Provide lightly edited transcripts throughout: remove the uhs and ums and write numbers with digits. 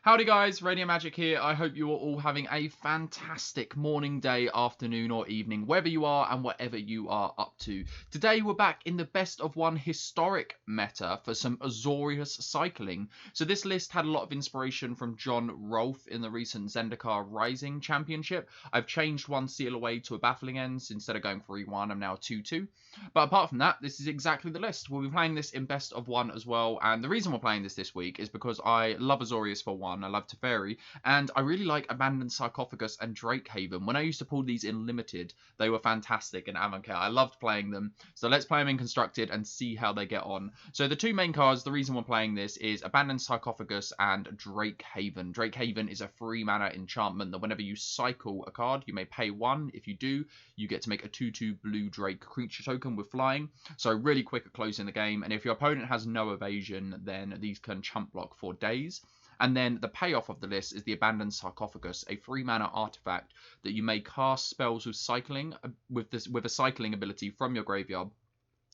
Howdy guys, Radio Magic here. I hope you are all having a fantastic morning, day, afternoon or evening, wherever you are and whatever you are up to. Today we're back in the best of one historic meta for some Azorius cycling. So this list had a lot of inspiration from Rolf in the recent Zendikar Rising Championship. I've changed one seal away to a Baffling Ends. Instead of going 3-1, I'm now 2-2. But apart from that, this is exactly the list. We'll be playing this in best of one as well. And the reason we're playing this week is because I love Azorius for one. I love Teferi, and I really like Abandoned Sarcophagus and Drakehaven. When I used to pull these in Limited, they were fantastic in Avancare. I loved playing them. So let's play them in Constructed and see how they get on. So the two main cards, the reason we're playing this is Abandoned Sarcophagus and Drakehaven. Drakehaven is a 3-mana enchantment that whenever you cycle a card, you may pay 1. If you do, you get to make a 2/2 blue Drake creature token with flying. So really quick at closing the game. And if your opponent has no evasion, then these can chump block for days. And then the payoff of the list is the Abandoned Sarcophagus, a 3-mana artifact that you may cast spells with cycling with a cycling ability from your graveyard.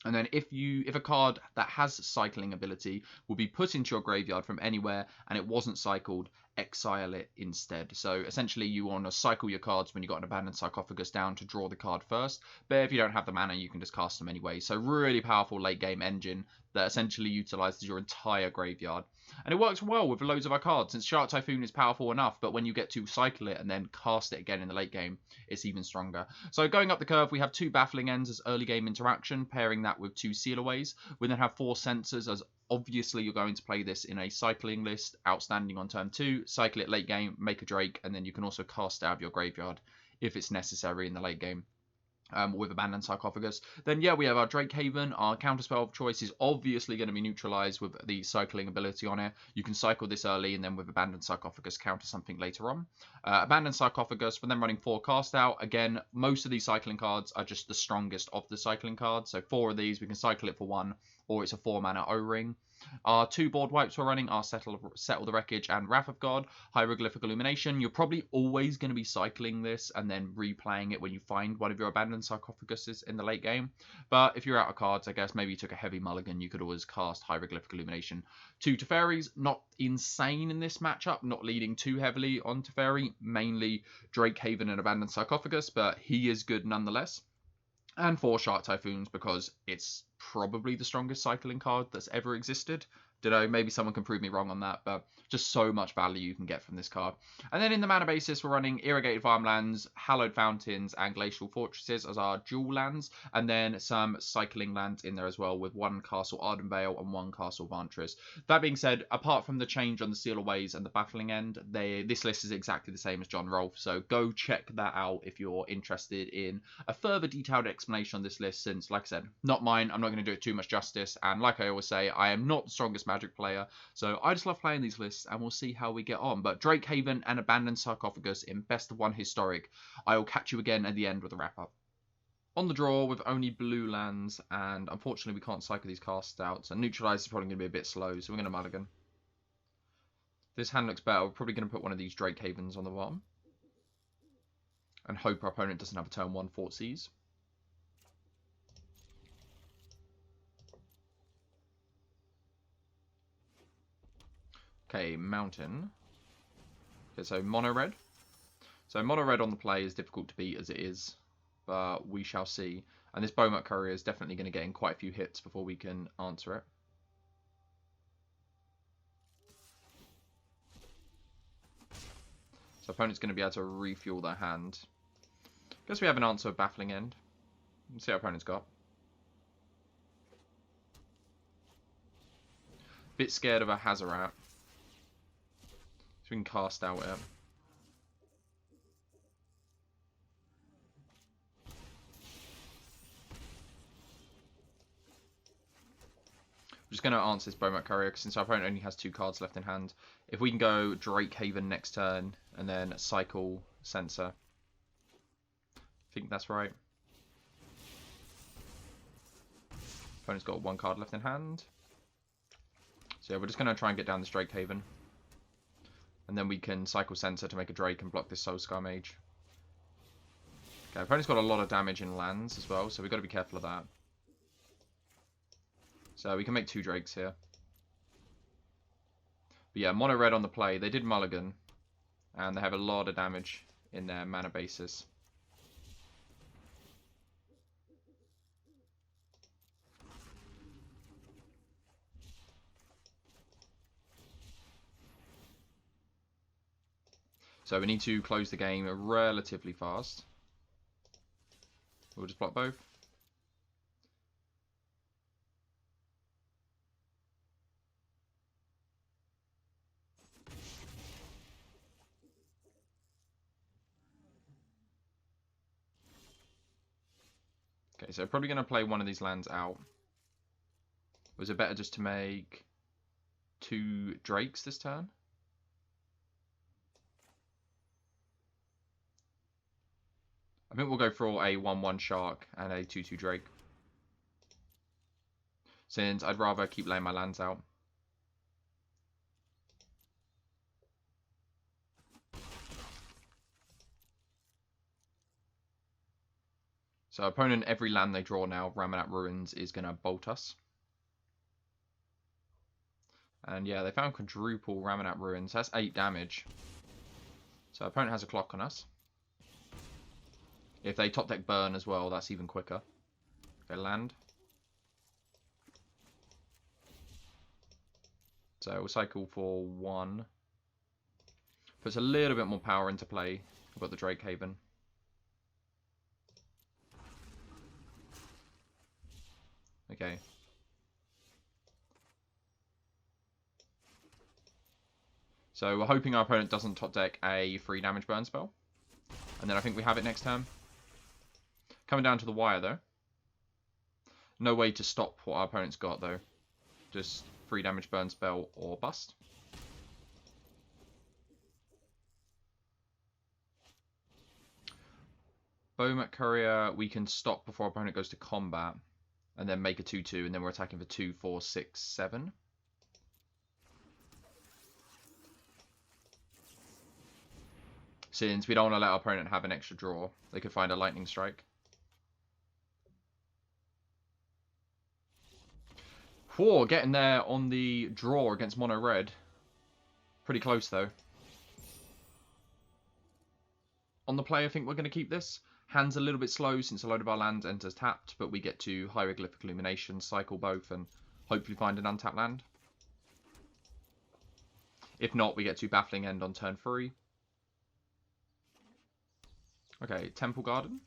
And then if a card that has cycling ability will be put into your graveyard from anywhere and it wasn't cycled, exile it instead. So essentially you want to cycle your cards when you got an Abandoned Sarcophagus down to draw the card first. But if you don't have the mana, you can just cast them anyway. So really powerful late game engine that essentially utilizes your entire graveyard. And it works well with loads of our cards, since Shark Typhoon is powerful enough, but when you get to cycle it and then cast it again in the late game, it's even stronger. So going up the curve, we have 2 Baffling Ends as early game interaction, pairing that with 2 Sealaways. We then have 4 Censors, as obviously you're going to play this in a cycling list, outstanding on turn 2, cycle it late game, make a Drake, and then you can also cast it out of your graveyard if it's necessary in the late game. With Abandoned Sarcophagus. Then yeah, we have our Drakehaven. Our counterspell of choice is obviously going to be neutralized with the cycling ability on it. You can cycle this early and then with Abandoned Sarcophagus counter something later on. Abandoned Sarcophagus, for them running 4 cast out. Again, most of these cycling cards are just the strongest of the cycling cards. So 4 of these, we can cycle it for 1, or it's a 4-mana O-Ring. Our 2 board wipes we're running are Settle the Wreckage and Wrath of God. Hieroglyphic Illumination. You're probably always going to be cycling this and then replaying it when you find one of your Abandoned Sarcophaguses in the late game. But if you're out of cards, I guess maybe you took a heavy mulligan, you could always cast Hieroglyphic Illumination. 2 Teferis, not insane in this matchup, not leading too heavily on Teferi, mainly Drakehaven and Abandoned Sarcophagus, but he is good nonetheless. And 4 Shark Typhoons, because it's probably the strongest cycling card that's ever existed. Don't know, maybe someone can prove me wrong on that, but just so much value you can get from this card. And then in the mana basis, we're running Irrigated Farmlands, Hallowed Fountains, and Glacial Fortresses as our dual lands, and then some cycling lands in there as well, with 1 Castle Ardenvale and 1 Castle Vantris. That being said, apart from the change on the Sealaways and the Baffling End, this list is exactly the same as Rolf, so go check that out if you're interested in a further detailed explanation on this list, since, like I said, not mine, I'm not going to do it too much justice, and like I always say, I am not the strongest Magic player, so I just love playing these lists and we'll see how we get on. But Drakehaven and Abandoned Sarcophagus in best of one historic. I will catch you again at the end with a wrap up. On the draw with only blue lands, and unfortunately we can't cycle these casts out, so neutralize is probably going to be a bit slow, so we're going to mulligan. This hand looks better. We're probably going to put one of these Drakehavens on the bottom and hope our opponent doesn't have a turn 1 Four.Vs. Okay, Mountain. Okay, so mono red. So mono red on the play is difficult to beat as it is, but we shall see. And this Bowmut Courier is definitely going to get in quite a few hits before we can answer it. So opponent's going to be able to refuel their hand. Guess we have an answer of Baffling End. Let's see what opponent's got. Bit scared of a Hazoret. We can cast out it. I'm just going to answer this Bowmut Courier, since our opponent only has 2 cards left in hand. If we can go Drakehaven next turn and then cycle Censor. I think that's right. Opponent's got 1 card left in hand. So yeah, we're just going to try and get down this Drakehaven. And then we can cycle Censor to make a Drake and block this Soulscar Mage. Okay, opponent's got a lot of damage in lands as well, so we've got to be careful of that. So we can make 2 Drakes here. But yeah, mono red on the play. They did mulligan, and they have a lot of damage in their mana bases. So we need to close the game relatively fast. We'll just block both. Okay, so probably going to play one of these lands out. Was it better just to make 2 Drakes this turn? I think we'll go for a 1/1 Shark and a 2/2 Drake. Since I'd rather keep laying my lands out. So opponent, every land they draw now, Ramunap Ruins, is going to bolt us. And yeah, they found quadruple Ramunap Ruins. That's 8 damage. So opponent has a clock on us. If they top deck burn as well, that's even quicker. Okay, land. So we'll cycle for 1. Puts a little bit more power into play. We've got the Drake Haven. Okay. So we're hoping our opponent doesn't top deck a 3 damage burn spell. And then I think we have it next turn. Coming down to the wire though. No way to stop what our opponent's got though. Just 3 damage burn spell or bust. Bowmat Courier, we can stop before our opponent goes to combat. And then make a 2/2, and then we're attacking for 2, 4, 6, 7. Since we don't want to let our opponent have an extra draw, they could find a lightning strike. Whoa, getting there on the draw against mono red. Pretty close though. On the play, I think we're going to keep this. Hand's a little bit slow since a load of our land enters tapped, but we get to Hieroglyphic Illumination, cycle both, and hopefully find an untapped land. If not, we get to Baffling End on turn 3. Okay, Temple Garden.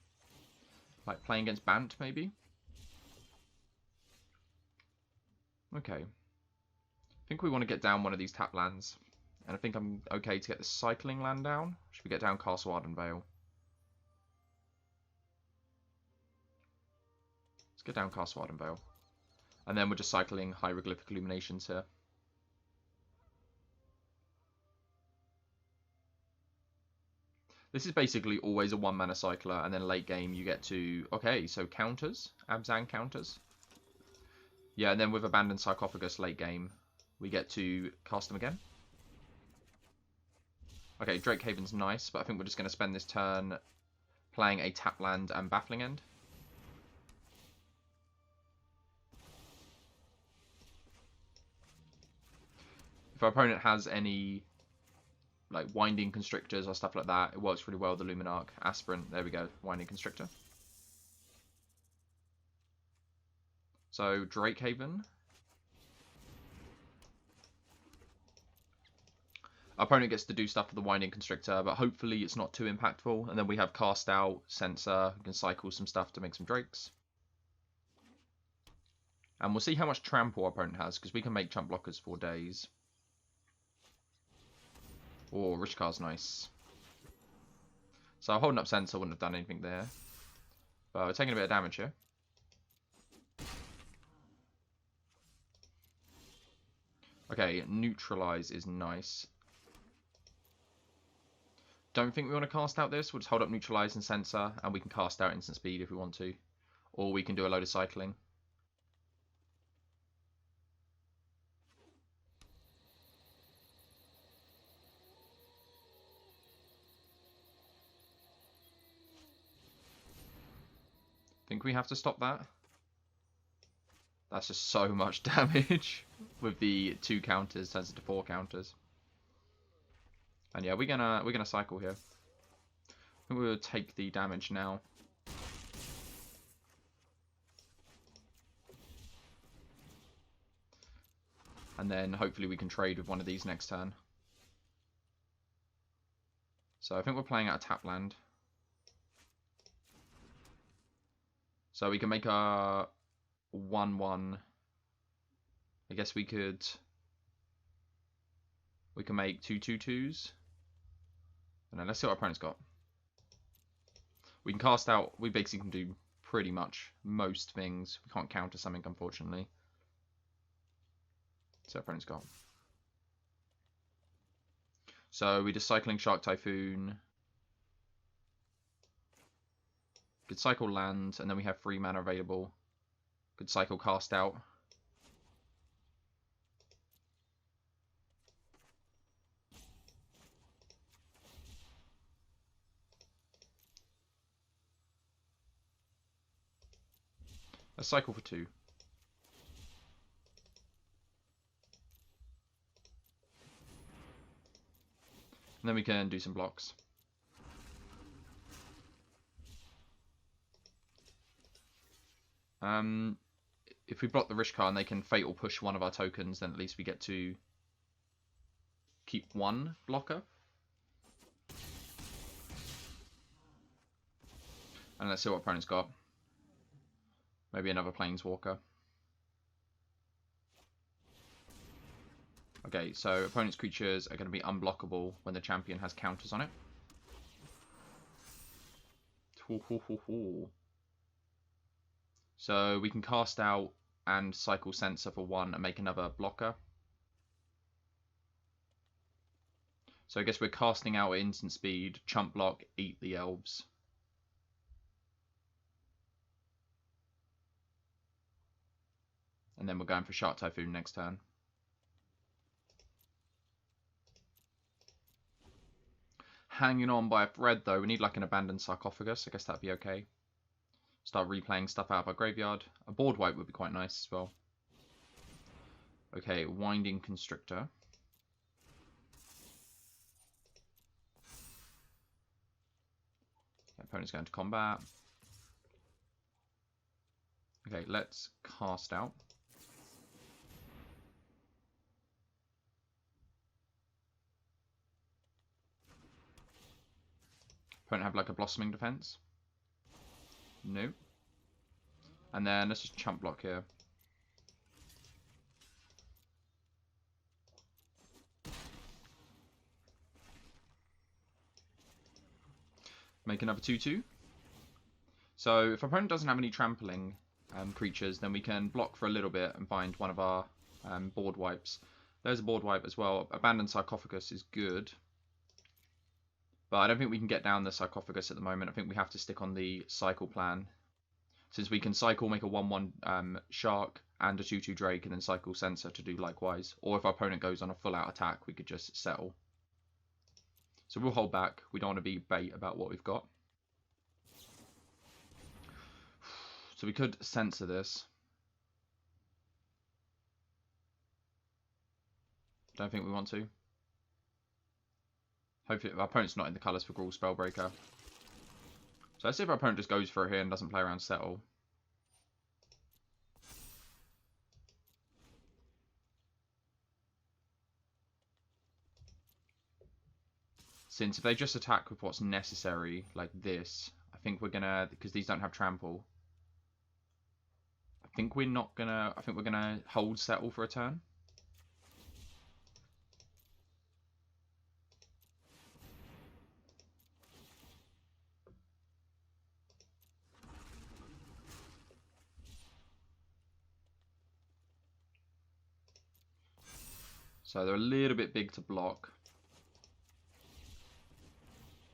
Like playing against Bant, maybe? Okay. I think we want to get down one of these tap lands. And I think I'm okay to get the cycling land down. Should we get down Castle Ardenvale? Let's get down Castle Ardenvale. And then we're just cycling Hieroglyphic Illuminations here. This is basically always a 1-mana cycler, and then late game you get to... Okay, so counters. Abzan counters. Yeah, and then with Abandoned Sarcophagus late game, we get to cast them again. Okay, Drake Haven's nice, but I think we're just going to spend this turn playing a tap land and Baffling End. If our opponent has any like Winding Constrictors or stuff like that, it works really well with the Luminarch. Aspirant, there we go, Winding Constrictor. So, Drake Haven. Our opponent gets to do stuff with the Winding Constrictor, but hopefully it's not too impactful. And then we have Cast Out, Censor, we can cycle some stuff to make some Drakes. And we'll see how much Trample our opponent has, because we can make Chump Blockers for days. Oh, Rishkar's nice. So holding up Censor wouldn't have done anything there. But we're taking a bit of damage here. Okay, Neutralize is nice. Don't think we want to cast out this. We'll just hold up Neutralize and Censor, and we can cast out instant speed if we want to. Or we can do a load of cycling. Think we have to stop that. That's just so much damage with the 2 counters turns into 4 counters. And yeah, we're gonna cycle here. I think we'll take the damage now. And then hopefully we can trade with one of these next turn. So I think we're playing out a tap land. So we can make a 1/1. I guess we can make 2/2/2s. And then let's see what our opponent's got. We can cast out, we basically can do pretty much most things. We can't counter something, unfortunately. So our opponent's got. So we're just cycling Shark Typhoon. Could cycle land, and then we have 3 mana available. Could cycle cast out. Let's cycle for 2. And then we can do some blocks. If we block the Rishkar and they can Fatal Push one of our tokens, then at least we get to keep 1 blocker. And let's see what opponent's got. Maybe another Planeswalker. Okay, so opponent's creatures are going to be unblockable when the champion has counters on it. So we can cast out and cycle Censor for 1 and make another blocker. So I guess we're casting out at instant speed, chump block, eat the Elves. And then we're going for Shark Typhoon next turn. Hanging on by a thread though, we need like an Abandoned Sarcophagus. I guess that'd be okay. Start replaying stuff out of our graveyard. A board wipe would be quite nice as well. Okay, Winding Constrictor. Opponent's going to combat. Okay, let's cast out. Opponent have like a Blossoming Defense? No. And then let's just chump block here. Make another 2/2. So if our opponent doesn't have any trampling creatures, then we can block for a little bit and bind one of our board wipes. There's a board wipe as well. Abandoned Sarcophagus is good. But I don't think we can get down the Sarcophagus at the moment. I think we have to stick on the cycle plan. Since we can cycle, make a 1/1 Shark and a 2/2 Drake, and then cycle Censor to do likewise. Or if our opponent goes on a full out attack, we could just settle. So we'll hold back. We don't want to be bait about what we've got. So we could Censor this. Don't think we want to. Hopefully our opponent's not in the colours for Gruul Spellbreaker. So let's see if our opponent just goes for it here and doesn't play around settle. Since if they just attack with what's necessary, like this, I think we're gonna, because these don't have trample, I think we're gonna hold settle for a turn. So they're a little bit big to block.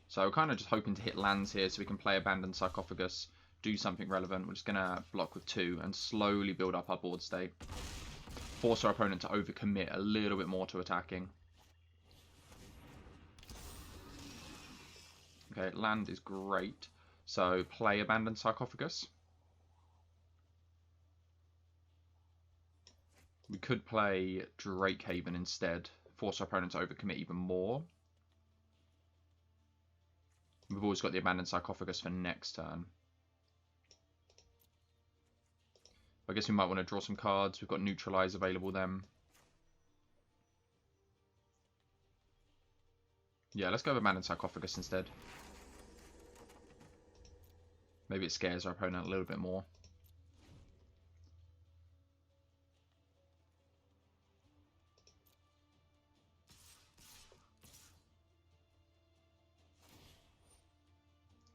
So we're kind of just hoping to hit lands here so we can play Abandoned Sarcophagus, do something relevant. We're just going to block with 2 and slowly build up our board state. Force our opponent to overcommit a little bit more to attacking. Okay, land is great. So play Abandoned Sarcophagus. We could play Drakehaven instead. Force our opponent to overcommit even more. We've always got the Abandoned Sarcophagus for next turn. I guess we might want to draw some cards. We've got Neutralize available then. Yeah, let's go with Abandoned Sarcophagus instead. Maybe it scares our opponent a little bit more.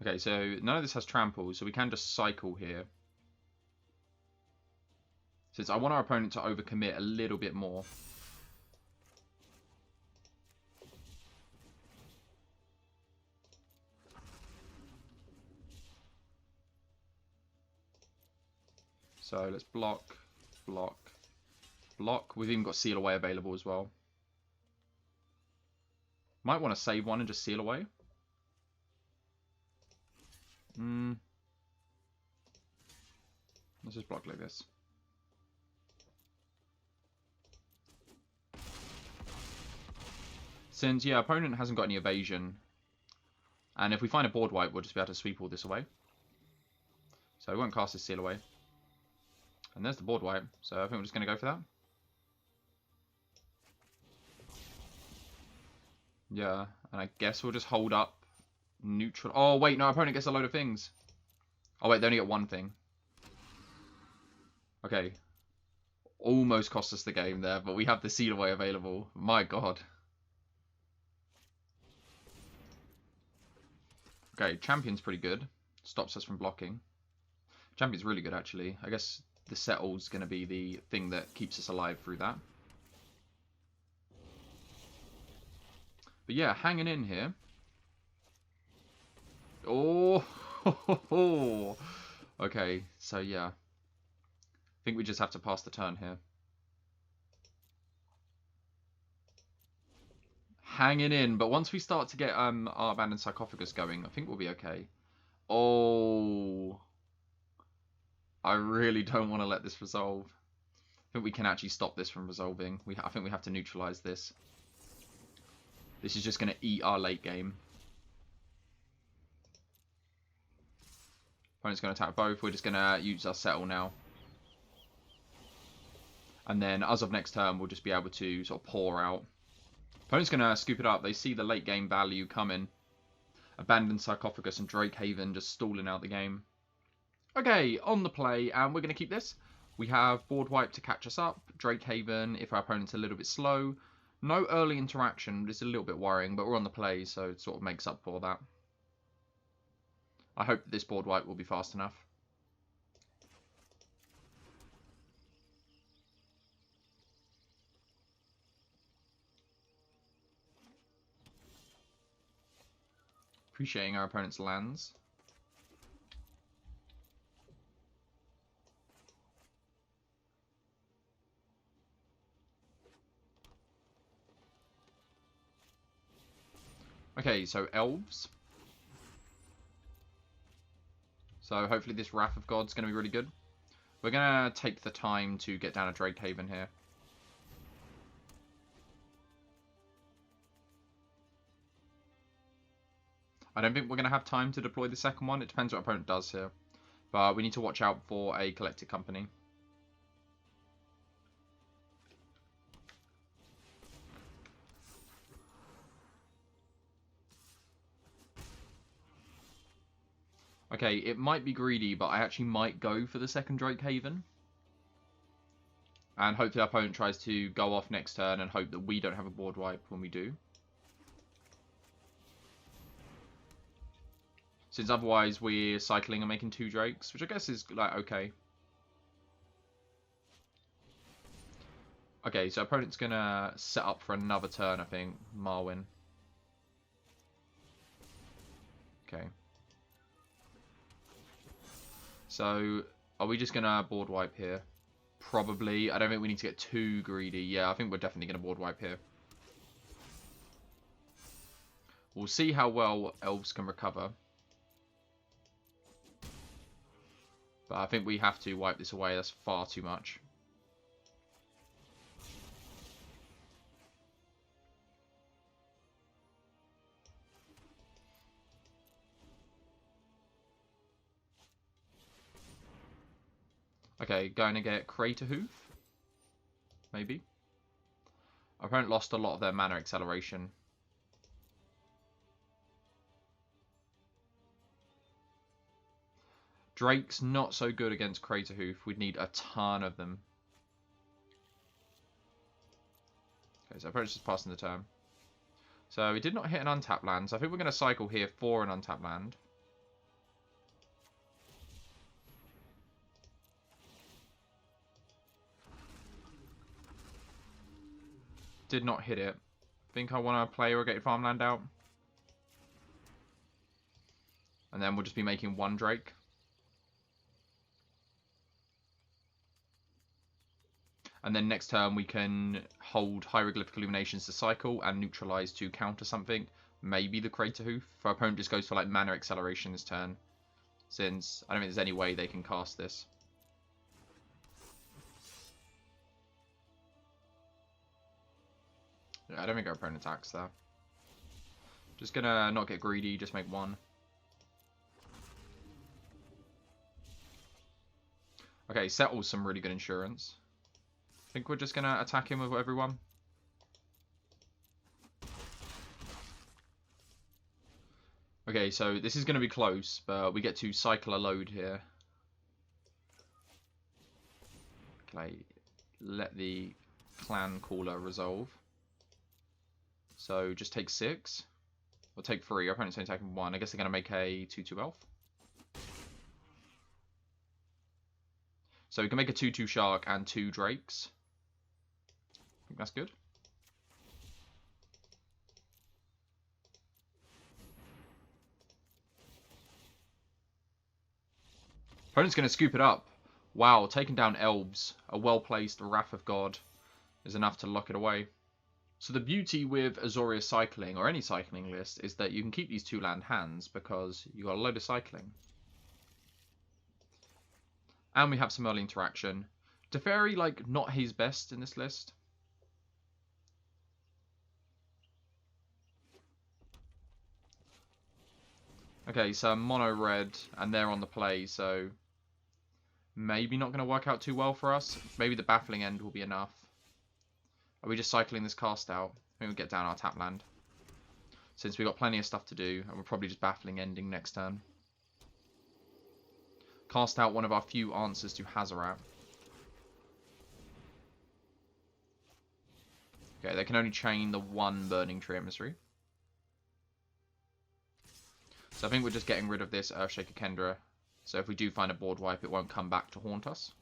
Okay, so none of this has trample, so we can just cycle here. Since I want our opponent to overcommit a little bit more. So let's block, block, block. We've even got Seal Away available as well. Might want to save one and just Seal Away. Let's just block like this. Since, yeah, opponent hasn't got any evasion. And if we find a board wipe, we'll just be able to sweep all this away. So we won't cast this Seal Away. And there's the board wipe. So I think we're just going to go for that. Yeah, and I guess we'll just hold up neutral. Oh, wait, no, opponent gets a load of things. Oh, wait, they only get one thing. Okay. Almost cost us the game there, but we have the Seal Away available. My god. Okay, Champion's pretty good. Stops us from blocking. Champion's really good, actually. I guess the Settle's going to be the thing that keeps us alive through that. But yeah, hanging in here. Oh, okay, so yeah. I think we just have to pass the turn here. Hanging in, but once we start to get our Abandoned Sarcophagus going, I think we'll be okay. Oh, I really don't want to let this resolve. I think we can actually stop this from resolving. I think we have to neutralize this. This is just going to eat our late game. Opponent's going to attack both. We're just going to use our Settle now. And then as of next turn, we'll just be able to sort of pour out. Opponent's going to scoop it up. They see the late game value coming. Abandoned Sarcophagus and Drakehaven just stalling out the game. Okay, on the play, and we're going to keep this. We have board wipe to catch us up. Drakehaven if our opponent's a little bit slow. No early interaction, it's a little bit worrying, but we're on the play, so it sort of makes up for that. I hope that this board wipe will be fast enough. Appreciating our opponent's lands. Okay, so Elves. So hopefully this Wrath of God's going to be really good. We're going to take the time to get down a Drakehaven here. I don't think we're going to have time to deploy the second one. It depends what opponent does here. But we need to watch out for a Collected Company. Okay, it might be greedy, but I actually might go for the second Drakehaven. And hopefully our opponent tries to go off next turn and hope that we don't have a board wipe when we do. Since otherwise we're cycling and making 2 Drakes, which I guess is like okay. Okay, so opponent's gonna set up for another turn, I think. Marwyn. Okay. So, are we just gonna board wipe here? Probably. I don't think we need to get too greedy. Yeah, I think we're definitely gonna board wipe here. We'll see how well Elves can recover. But I think we have to wipe this away. That's far too much. Okay, going to get Crater Hoof. Maybe. Our opponent lost a lot of their mana acceleration. Drake's not so good against Crater Hoof. We'd need a ton of them. Okay, so opponent's just passing the turn. So we did not hit an untapped land. So I think we're going to cycle here for an untapped land. Did not hit it. Think I want to play Irrigated Farmland out. And then we'll just be making one Drake. And then next turn we can hold Hieroglyphic Illuminations to cycle and neutralize to counter something. Maybe the Crater Hoof. If our opponent just goes for like mana acceleration this turn. Since I don't think there's any way they can cast this. Yeah, I don't think our opponent attacks there. Just gonna not get greedy, just make one. Okay, settles some really good insurance. I think we're just gonna attack him with everyone. Okay, so this is gonna be close, but we get to cycle a load here. Okay, let the clan caller resolve. So just take 6. Or take 3. Our opponent's only taking 1. I guess they're going to make a 2/2 elf. So we can make a 2/2 shark and 2 drakes. I think that's good. Opponent's going to scoop it up. Wow, taking down Elves. A well-placed Wrath of God is enough to lock it away. So the beauty with Azorius cycling, or any cycling list, is that you can keep these 2 land hands because you got a load of cycling. And we have some early interaction. Teferi, like, not his best in this list. Okay, so mono red, and they're on the play, so maybe not going to work out too well for us. Maybe the baffling end will be enough. Are we just cycling this cast out? I think we'll get down our tap land. Since we've got plenty of stuff to do, and we're probably just baffling ending next turn. Cast out one of our few answers to Hazoret. Okay, they can only chain the 1 Burning Tree Emissary. So I think we're just getting rid of this Earthshaker Kendra. So if we do find a board wipe, it won't come back to haunt us.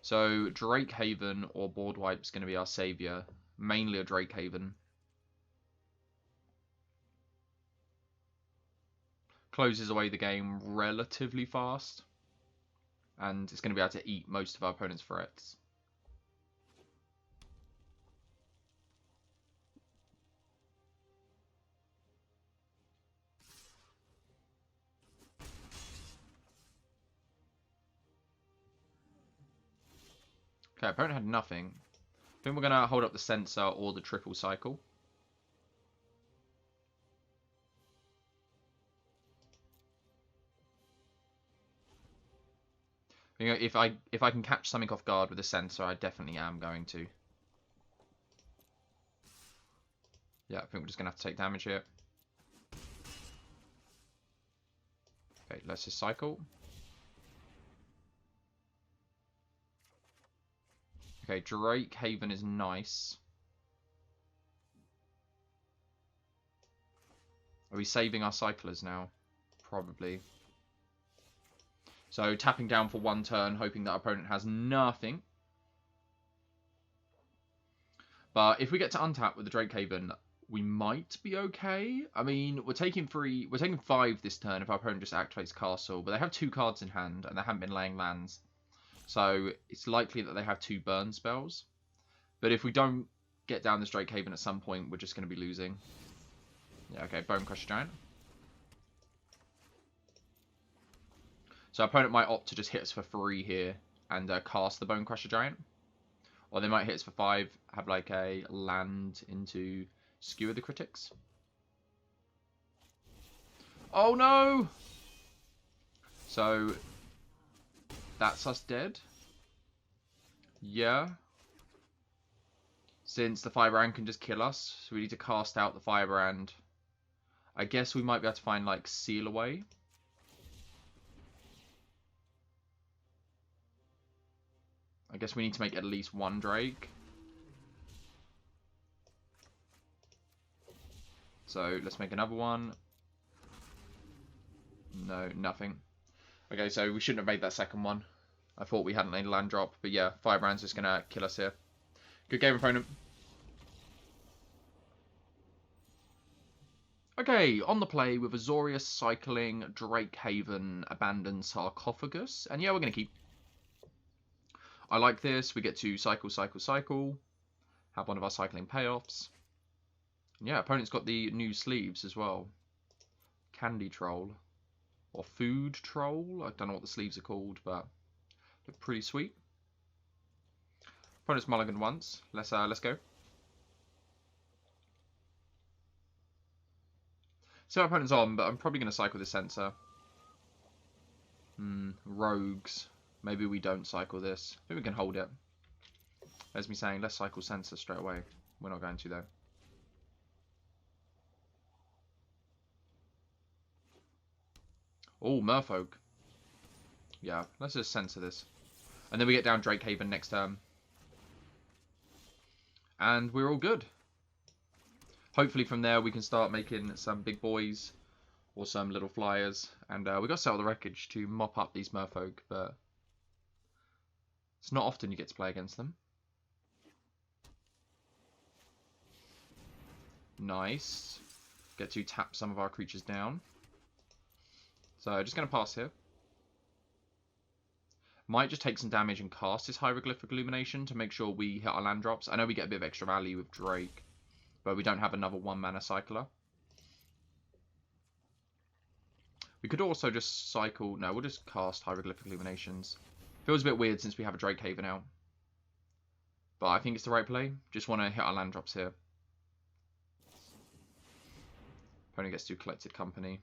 So Drake Haven or board wipe is going to be our savior. Mainly a Drake Haven. Closes away the game relatively fast. And it's going to be able to eat most of our opponent's threats. Okay, opponent had nothing. I think we're going to hold up the sensor or the triple cycle. You know, if I can catch something off guard with a sensor, I definitely am going to. Yeah, I think we're just going to have to take damage here. Okay, let's just cycle. Okay, Drake Haven is nice. Are we saving our cyclers now? Probably. So tapping down for 1 turn, hoping that our opponent has nothing. But if we get to untap with the Drake Haven, we might be okay. I mean, we're taking 5 this turn if our opponent just activates Castle, but they have 2 cards in hand and they haven't been laying lands. So it's likely that they have 2 burn spells. But if we don't get down this Drake Haven at some point, we're just going to be losing. Yeah, okay, Bone Crusher Giant. So our opponent might opt to just hit us for 3 here and cast the Bone Crusher Giant. Or they might hit us for 5, have like a land into Skewer the Critics. Oh no! So, that's us dead? Yeah. Since the Firebrand can just kill us, so we need to cast out the Firebrand. I guess we might be able to find, like, Seal Away. I guess we need to make at least one Drake. So, let's make another one. No, nothing. Okay, so we shouldn't have made that second one. I thought we hadn't made a land drop, but yeah, Firebrand's just going to kill us here. Good game, opponent. Okay, on the play with Azorius cycling, Drakehaven, Abandoned Sarcophagus. And yeah, we're going to keep. I like this. We get to cycle, cycle, cycle. Have one of our cycling payoffs. And yeah, opponent's got the new sleeves as well. Candy Troll. Or Food Troll. I don't know what the sleeves are called, but look pretty sweet. Opponent's mulligan once. Let's go. So our opponent's on, but I'm probably going to cycle this sensor. Rogues. Maybe we don't cycle this. Maybe we can hold it. There's me saying, let's cycle sensor straight away. We're not going to, though. Oh, Merfolk. Yeah, let's just censor this. And then we get down Drakehaven next turn. And we're all good. Hopefully from there we can start making some big boys. Or some little flyers. And we got to settle the wreckage to mop up these Merfolk. But it's not often you get to play against them. Nice. Get to tap some of our creatures down. So just going to pass here. Might just take some damage and cast this Hieroglyphic Illumination to make sure we hit our land drops. I know we get a bit of extra value with Drake, but we don't have another 1-mana cycler. We could also just cycle. No, we'll just cast Hieroglyphic Illuminations. Feels a bit weird since we have a Drakehaven out. But I think it's the right play. Just want to hit our land drops here. Opponent gets to Collected Company.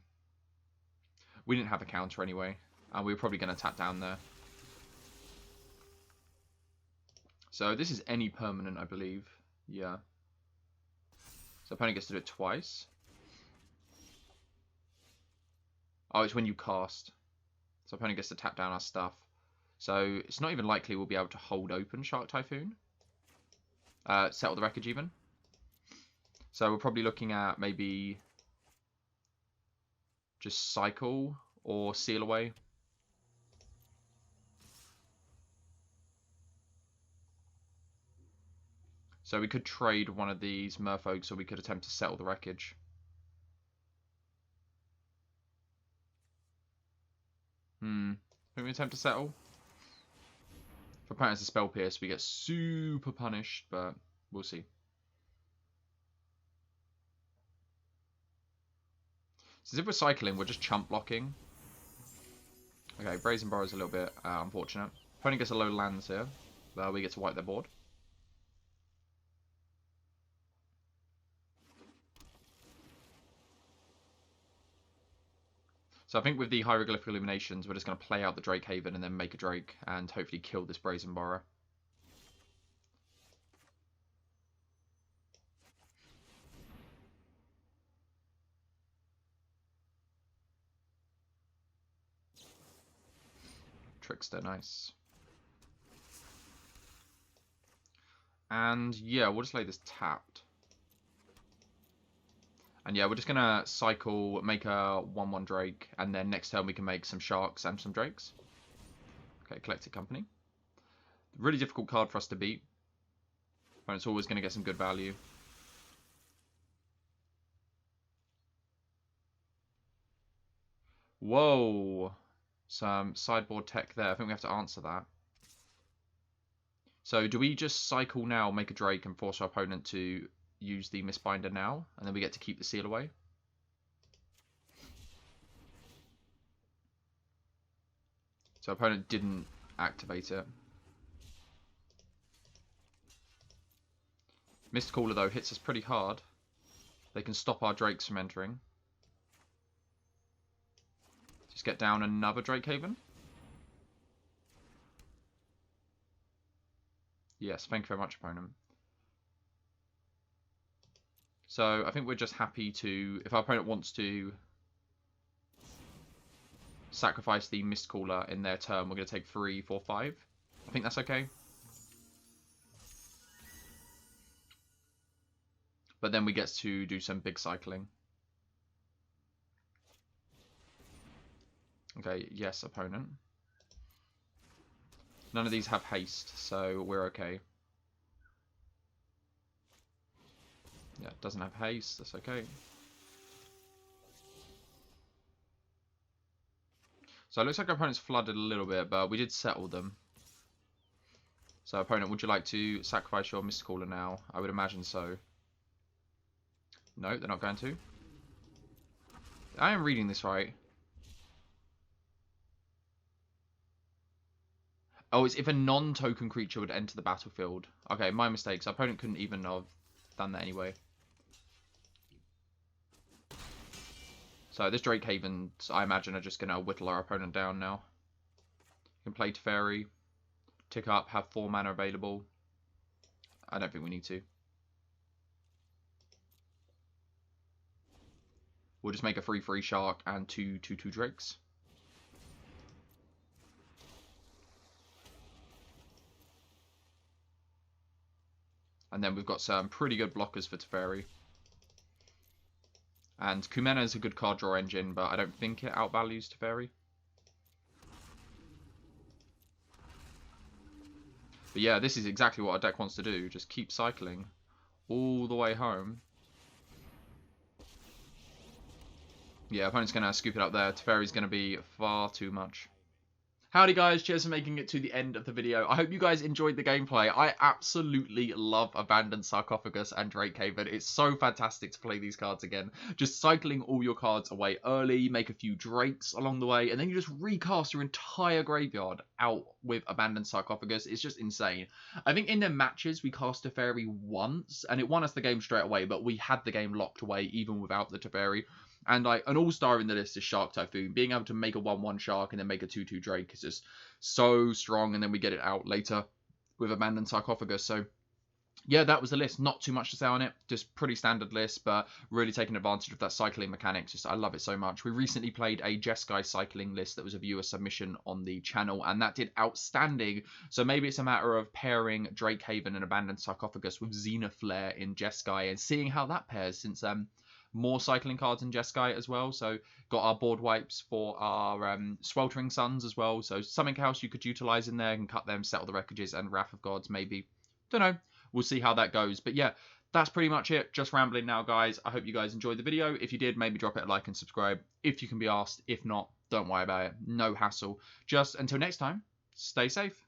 We didn't have a counter anyway. And we were probably going to tap down there. So this is any permanent, I believe. Yeah. So opponent gets to do it twice. Oh, it's when you cast. So opponent gets to tap down our stuff. So it's not even likely we'll be able to hold open Shark Typhoon. Settle the wreckage even. So we're probably looking at maybe just cycle or seal away. So we could trade one of these Merfolks, or we could attempt to settle the wreckage. Can we attempt to settle? If opponent has a spell pierce, we get super punished, but we'll see. So if we're cycling, we're just chump blocking. Okay, Brazen Burrow is a little bit unfortunate. Opponent gets a load of lands here. We get to wipe their board. So I think with the Hieroglyphic Illuminations, we're just going to play out the Drakehaven and then make a Drake and hopefully kill this Brazen Burrow. Trickster, nice. And yeah, we'll just lay this tapped. And yeah, we're just going to cycle, make a 1-1 Drake, and then next turn we can make some Sharks and some Drakes. Okay, Collected Company. Really difficult card for us to beat. But it's always going to get some good value. Whoa. Some sideboard tech there. I think we have to answer that. So do we just cycle now, make a Drake, and force our opponent to use the Mistbinder now, and then we get to keep the seal away? So opponent didn't activate it. Mistcaller though hits us pretty hard. They can stop our Drakes from entering. get down another Drakehaven. Yes, thank you very much, opponent. So I think we're just happy to, if our opponent wants to sacrifice the Mistcaller in their turn, we're going to take 3, 4, 5. I think that's okay. But then we get to do some big cycling. Okay, yes, opponent. None of these have haste, so we're okay. Yeah, it doesn't have haste, that's okay. So it looks like our opponent's flooded a little bit, but we did settle them. So opponent, would you like to sacrifice your Mistcaller now? I would imagine so. No, they're not going to. I am reading this right. Oh, it's if a non-token creature would enter the battlefield. Okay, my mistake. So opponent couldn't even have done that anyway. So this Drakehaven, I imagine, are just going to whittle our opponent down now. You can play Teferi, tick up, have 4 mana available. I don't think we need to. We'll just make a 3/3 Shark and 2 2/2 Drakes. And then we've got some pretty good blockers for Teferi. And Kumena is a good card draw engine, but I don't think it outvalues Teferi. But yeah, this is exactly what our deck wants to do. Just keep cycling all the way home. Yeah, opponent's going to scoop it up there. Teferi's going to be far too much. Howdy guys, cheers for making it to the end of the video. I hope you guys enjoyed the gameplay. I absolutely love Abandoned Sarcophagus and Drakehaven. It's so fantastic to play these cards again. Just cycling all your cards away early, make a few Drakes along the way, and then you just recast your entire graveyard out with Abandoned Sarcophagus. It's just insane. I think in their matches, we cast Teferi once, and it won us the game straight away, but we had the game locked away even without the Teferi. And like an all-star in the list is Shark Typhoon. Being able to make a 1/1 Shark and then make a 2/2 Drake is just so strong. And then we get it out later with Abandoned Sarcophagus. So yeah, that was the list. Not too much to say on it. Just pretty standard list, but really taking advantage of that cycling mechanics. Just I love it so much. We recently played a Jeskai cycling list that was a viewer submission on the channel, and that did outstanding. So maybe it's a matter of pairing Drakehaven and Abandoned Sarcophagus with Xenoflare in Jeskai and seeing how that pairs, since more cycling cards in Jeskai as well. So got our board wipes for our Sweltering Suns as well. So something else you could utilize in there and cut them, settle the wreckages, and Wrath of Gods maybe. Don't know. We'll see how that goes. But yeah, that's pretty much it. Just rambling now, guys. I hope you guys enjoyed the video. If you did, maybe drop it a like and subscribe if you can be asked. If not, don't worry about it. No hassle. Just until next time, stay safe.